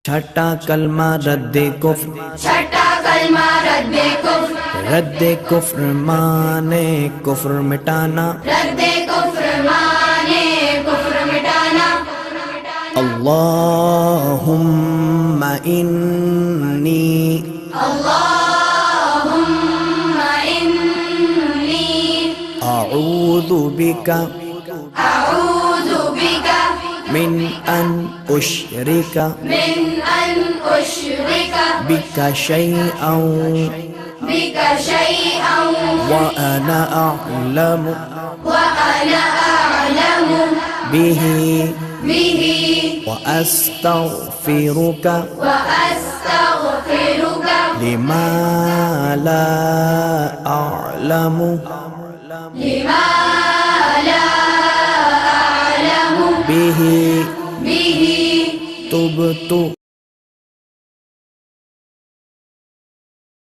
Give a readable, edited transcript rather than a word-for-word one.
छठा कलमा रद्दे कुफ्र, छठा कलमा रद्दे कुफ्र, रद्दे कुफ्र माने कुफ्र मिटाना, रद्दे कुफ्र माने कुफ्र मिटाना। अल्लाहुम्मा इन्नी, अल्लाहुम्मा इन्नी अऊज़ु बिका अऊज़ु बिका मिन अन उश्रिका मिन अन उश्रिका बिका शैअन बिका शैअन व अना अअलमु व अना अअलमु बिही बिही व अस्तगफिरुका व अस्तगफिरुका लिमा ला अअलमु लिमा ला अअलमु बिही बिही तुबतु